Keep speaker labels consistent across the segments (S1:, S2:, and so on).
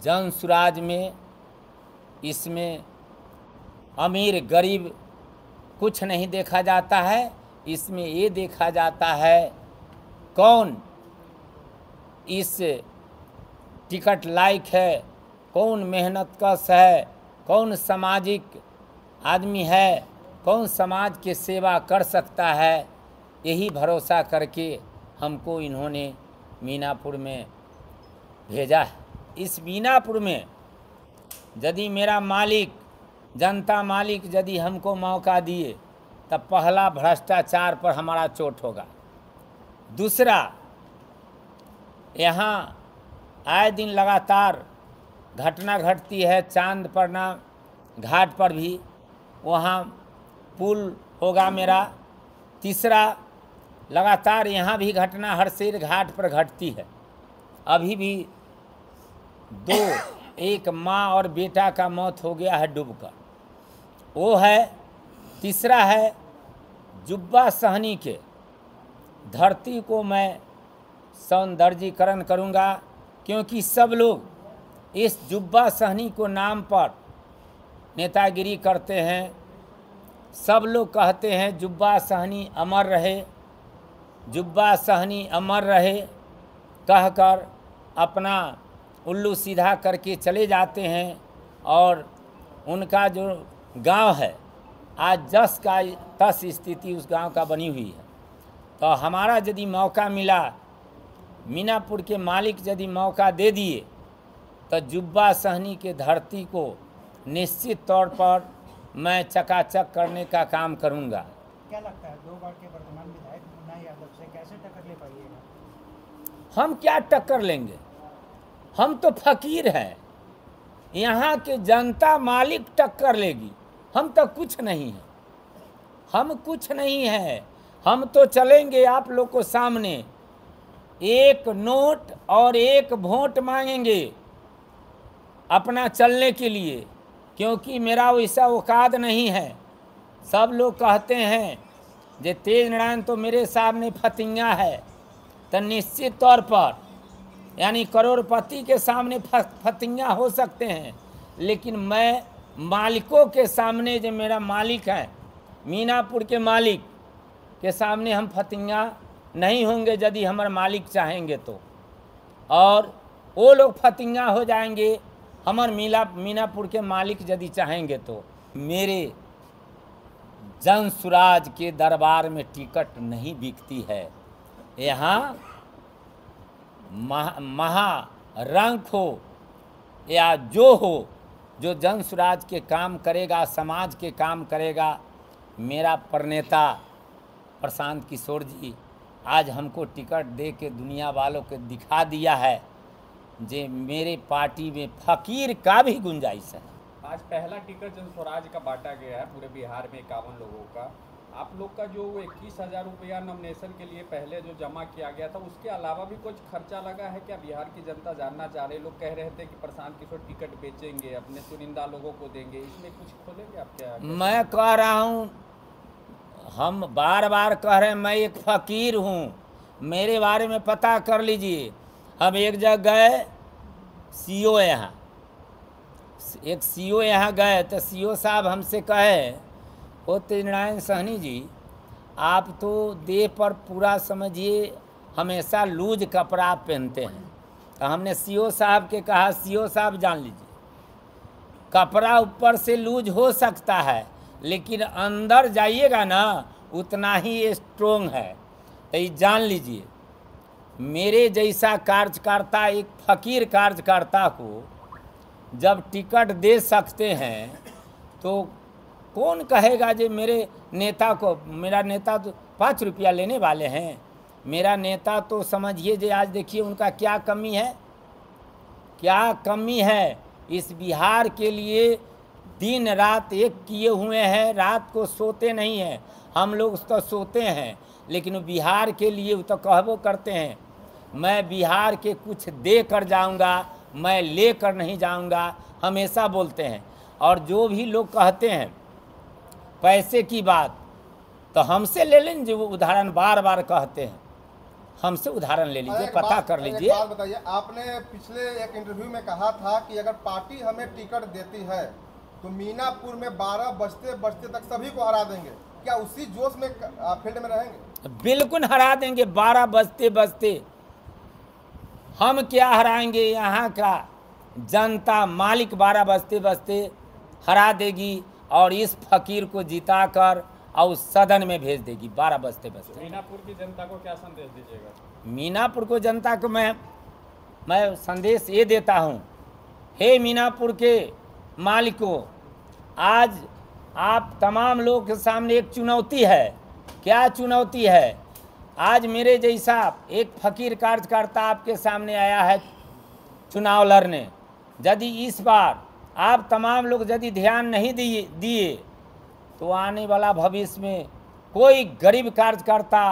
S1: जन सुराज में इसमें अमीर गरीब कुछ नहीं देखा जाता है। इसमें ये देखा जाता है कौन इस टिकट लायक है, कौन मेहनत कश है, कौन सामाजिक आदमी है, कौन समाज की सेवा कर सकता है। यही भरोसा करके हमको इन्होंने मीनापुर में भेजा है। इस मीनापुर में यदि मेरा मालिक, जनता मालिक यदि हमको मौका दिए तब पहला भ्रष्टाचार पर हमारा चोट होगा। दूसरा, यहाँ आए दिन लगातार घटना घटती है। चांदपरना घाट पर भी वहाँ पुल होगा मेरा। तीसरा, लगातार यहाँ भी घटना हरसेर घाट पर घटती है। अभी भी एक माँ और बेटा का मौत हो गया है डूबकर, वो है। तीसरा है जुब्बा सहनी के धरती को मैं सौंदर्यीकरण करूँगा, क्योंकि सब लोग इस जुब्बा सहनी को नाम पर नेतागिरी करते हैं। सब लोग कहते हैं जुब्बा सहनी अमर रहे, जुब्बा सहनी अमर रहे कहकर अपना उल्लू सीधा करके चले जाते हैं। और उनका जो गांव है आज जस का तस स्थिति उस गांव का बनी हुई है। तो हमारा यदि मौका मिला, मीनापुर के मालिक यदि मौका दे दिए तो जुब्बा सहनी के धरती को निश्चित तौर पर मैं चकाचक करने का काम करूंगा।
S2: क्या लगता है 2 बार के वर्तमान विधायक मुन्ना यादव से कैसे टक्कर ले पाइएगा?
S1: हम क्या टक्कर लेंगे? हम तो फकीर हैं। यहाँ के जनता मालिक टक्कर लेगी, हम तो कुछ नहीं हैं। हम कुछ नहीं हैं। हम तो चलेंगे आप लोग को सामने, एक नोट और एक वोट मांगेंगे अपना चलने के लिए, क्योंकि मेरा वैसा औकात नहीं है। सब लोग कहते हैं जे तेज नारायण तो मेरे सामने फतिंगा है, तो निश्चित तौर पर यानी करोड़पति के सामने फतिंगा हो सकते हैं, लेकिन मैं मालिकों के सामने जो मेरा मालिक है, मीनापुर के मालिक के सामने हम फतिंगा नहीं होंगे यदि हमारे मालिक चाहेंगे तो। और वो लोग फतिंगा हो जाएंगे हमारे मीनापुर के मालिक यदि चाहेंगे तो। मेरे जन सुराज के दरबार में टिकट नहीं बिकती है। यहाँ महारंक हो या जो हो, जो जन सुराज के काम करेगा, समाज के काम करेगा। मेरा प्रणेता प्रशांत किशोर जी आज हमको टिकट दे के दुनिया वालों को दिखा दिया है जे मेरे पार्टी में फकीर का भी गुंजाइश है।
S3: आज पहला टिकट जन स्वराज का बांटा गया है पूरे बिहार में 51 लोगों का। आप लोग का जो 21,000 रुपया नॉमिनेशन के लिए पहले जो जमा किया गया था, उसके अलावा भी कुछ खर्चा लगा है क्या? बिहार की जनता जानना चाह रहे, लोग कह रहे थे कि प्रशांत किशोर टिकट बेचेंगे, अपने चुनिंदा लोगों को देंगे, इसमें कुछ खोलेंगे आप क्या?
S1: मैं कह रहा हूँ, हम बार बार कह रहे हैं मैं एक फ़कीर हूँ, मेरे बारे में पता कर लीजिए। हम एक जगह गए सीओ यहाँ, एक सीओ यहाँ गए तो सीओ साहब हमसे कहे, ओ तेज नारायण सहनी जी, आप तो देह पर पूरा समझिए हमेशा लूज कपड़ा आप पहनते हैं। तो हमने सीओ साहब के कहा, सीओ साहब जान लीजिए कपड़ा ऊपर से लूज हो सकता है, लेकिन अंदर जाइएगा ना उतना ही स्ट्रोंग है। तो ये जान लीजिए, मेरे जैसा कार्यकर्ता, एक फकीर कार्यकर्ता को जब टिकट दे सकते हैं तो कौन कहेगा जे मेरे नेता को, मेरा नेता तो 5 रुपया लेने वाले हैं। मेरा नेता तो समझिए जे आज देखिए उनका क्या कमी है, क्या कमी है। इस बिहार के लिए दिन रात एक किए हुए हैं, रात को सोते नहीं हैं। हम लोग तो सोते हैं, लेकिन बिहार के लिए तो कहबो करते हैं मैं बिहार के कुछ दे कर जाऊँगा, मैं ले कर नहीं जाऊँगा, हमेशा बोलते हैं। और जो भी लोग कहते हैं पैसे की बात, तो हमसे ले लें जो उदाहरण बार बार कहते हैं। हमसे उदाहरण ले लीजिए,
S4: एक
S1: पता
S4: बात-
S1: कर
S4: एक
S1: लीजिए।
S4: बात बताइए, आपने पिछले एक इंटरव्यू में कहा था कि अगर पार्टी हमें टिकट देती है तो मीनापुर में 12 बजते बजते तक सभी को हरा देंगे। क्या उसी जोश में फील्ड में रहेंगे?
S1: बिल्कुल हरा देंगे। 12 बजते बजते हम क्या हराएंगे, यहाँ का जनता मालिक 12 बजते बजते हरा देगी और इस फकीर को जिताकर और उस सदन में भेज देगी 12 बजते बजते।
S3: मीनापुर की जनता को क्या संदेश दीजिएगा?
S1: मीनापुर को जनता को मैं संदेश ये देता हूँ, हे मीनापुर के मालिकों, आज आप तमाम लोगों के सामने एक चुनौती है। क्या चुनौती है? आज मेरे जैसा एक फकीर कार्यकर्ता आपके सामने आया है चुनाव लड़ने। यदि इस बार आप तमाम लोग यदि ध्यान नहीं दिए तो आने वाला भविष्य में कोई गरीब कार्यकर्ता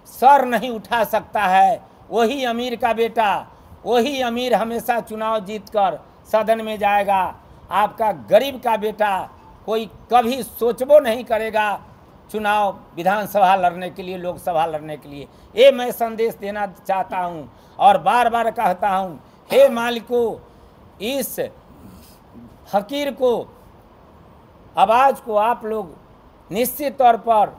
S1: सर नहीं उठा सकता है। वही अमीर का बेटा, वही अमीर हमेशा चुनाव जीतकर सदन में जाएगा। आपका गरीब का बेटा कोई कभी सोचबो नहीं करेगा चुनाव विधानसभा लड़ने के लिए, लोकसभा लड़ने के लिए। ये मैं संदेश देना चाहता हूँ और बार बार कहता हूँ, हे मालिकों, इस फकीर को आवाज़ को आप लोग निश्चित तौर पर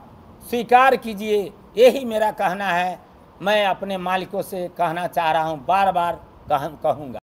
S1: स्वीकार कीजिए। यही मेरा कहना है। मैं अपने मालिकों से कहना चाह रहा हूँ, बार बार कहूँगा।